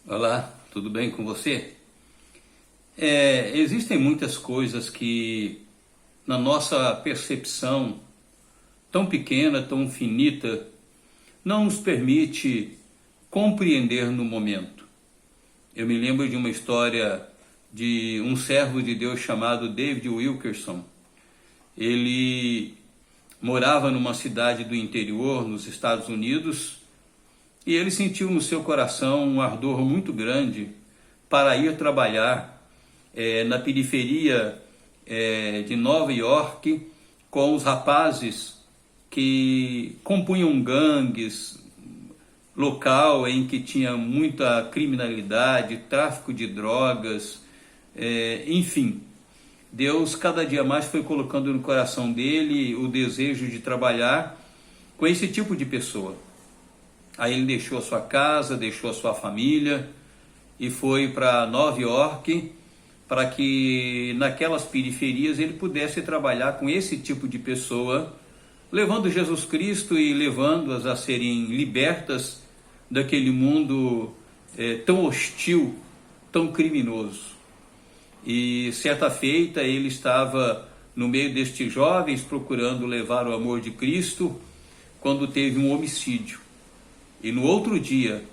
Olá, tudo bem com você? Existem muitas coisas que, na nossa percepção tão pequena, tão finita, não nos permite compreender no momento. Eu me lembro de uma história de um servo de Deus chamado David Wilkerson. Ele morava numa cidade do interior, nos Estados Unidos, e ele sentiu no seu coração um ardor muito grande para ir trabalhar na periferia de Nova York com os rapazes que compunham gangues, local em que tinha muita criminalidade, tráfico de drogas, enfim. Deus cada dia mais foi colocando no coração dele o desejo de trabalhar com esse tipo de pessoa. Aí ele deixou a sua casa, deixou a sua família e foi para Nova York para que naquelas periferias ele pudesse trabalhar com esse tipo de pessoa, levando Jesus Cristo e levando-as a serem libertas daquele mundo tão hostil, tão criminoso. E certa feita ele estava no meio destes jovens procurando levar o amor de Cristo, quando teve um homicídio. E no outro dia,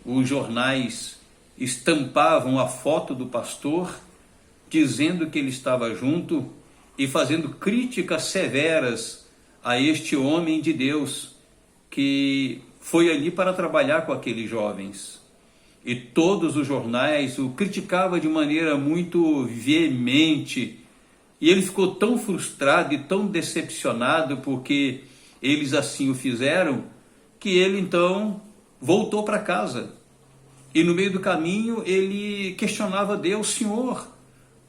os jornais estampavam a foto do pastor, dizendo que ele estava junto e fazendo críticas severas a este homem de Deus que foi ali para trabalhar com aqueles jovens. E todos os jornais o criticavam de maneira muito veemente. E ele ficou tão frustrado e tão decepcionado porque eles assim o fizeram, que ele então voltou para casa. E no meio do caminho ele questionava Deus: Senhor,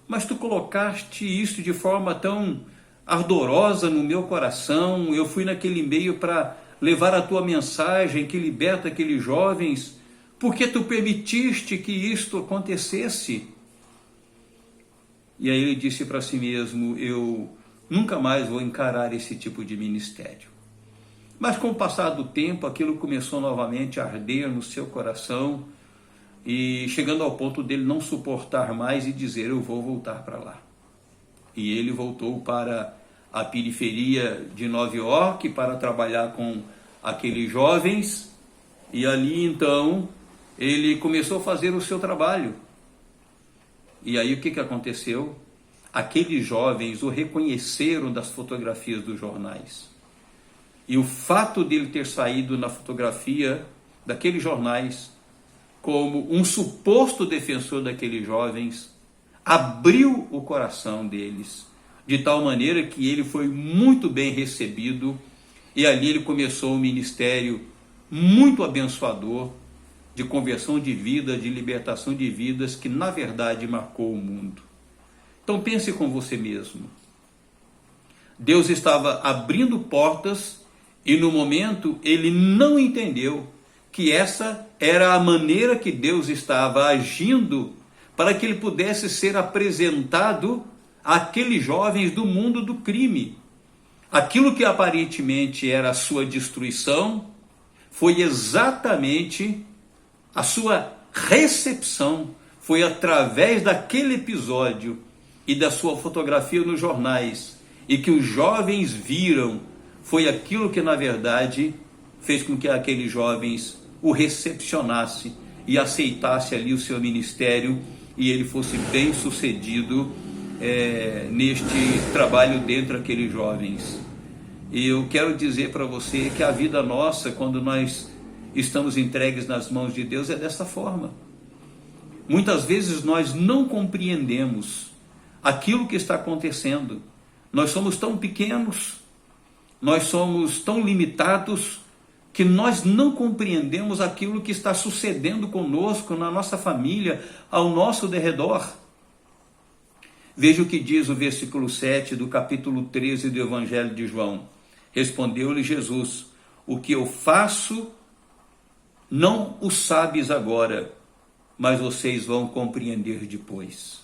mas tu colocaste isso de forma tão ardorosa no meu coração, eu fui naquele meio para levar a tua mensagem que liberta aqueles jovens, por que tu permitiste que isto acontecesse? E aí ele disse para si mesmo: eu nunca mais vou encarar esse tipo de ministério. Mas com o passar do tempo, aquilo começou novamente a arder no seu coração, e chegando ao ponto dele não suportar mais e dizer: eu vou voltar para lá. E ele voltou para a periferia de Nova York para trabalhar com aqueles jovens, e ali então ele começou a fazer o seu trabalho. E aí o que aconteceu? Aqueles jovens o reconheceram das fotografias dos jornais. E o fato dele ter saído na fotografia daqueles jornais como um suposto defensor daqueles jovens abriu o coração deles, de tal maneira que ele foi muito bem recebido, e ali ele começou um ministério muito abençoador de conversão de vida, de libertação de vidas, que na verdade marcou o mundo. Então pense com você mesmo. Deus estava abrindo portas e no momento ele não entendeu que essa era a maneira que Deus estava agindo para que ele pudesse ser apresentado àqueles jovens do mundo do crime. Aquilo que aparentemente era a sua destruição foi exatamente a sua recepção. Foi através daquele episódio e da sua fotografia nos jornais e que os jovens viram, foi aquilo que na verdade fez com que aqueles jovens o recepcionasse e aceitasse ali o seu ministério, e ele fosse bem sucedido neste trabalho dentro daqueles jovens. E eu quero dizer para você que a vida nossa, quando nós estamos entregues nas mãos de Deus, é dessa forma. Muitas vezes nós não compreendemos aquilo que está acontecendo. Nós somos tão pequenos, nós somos tão limitados, que nós não compreendemos aquilo que está sucedendo conosco, na nossa família, ao nosso derredor. Veja o que diz o versículo 7 do capítulo 13 do Evangelho de João. Respondeu-lhe Jesus: o que eu faço não o sabes agora, mas vocês vão compreender depois.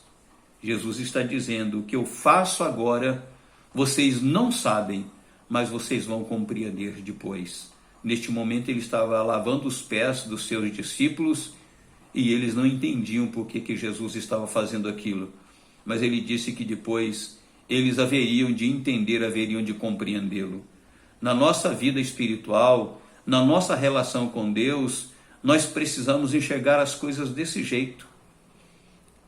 Jesus está dizendo: o que eu faço agora, vocês não sabem, mas vocês vão compreender depois. Neste momento ele estava lavando os pés dos seus discípulos e eles não entendiam por que Jesus estava fazendo aquilo. Mas ele disse que depois eles haveriam de entender, haveriam de compreendê-lo. Na nossa vida espiritual, na nossa relação com Deus, nós precisamos enxergar as coisas desse jeito.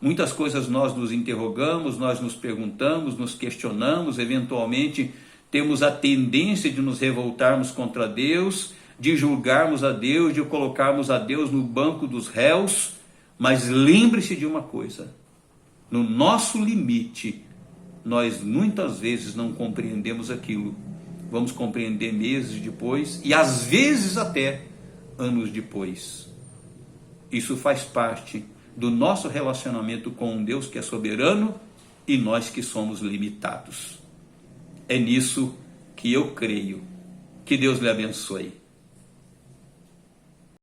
Muitas coisas nós nos interrogamos, nós nos perguntamos, nos questionamos, eventualmente temos a tendência de nos revoltarmos contra Deus, de julgarmos a Deus, de colocarmos a Deus no banco dos réus, mas lembre-se de uma coisa: no nosso limite, nós muitas vezes não compreendemos aquilo. Vamos compreender meses depois e às vezes até anos depois. Isso faz parte do nosso relacionamento com um Deus que é soberano e nós que somos limitados. É nisso que eu creio. Que Deus lhe abençoe.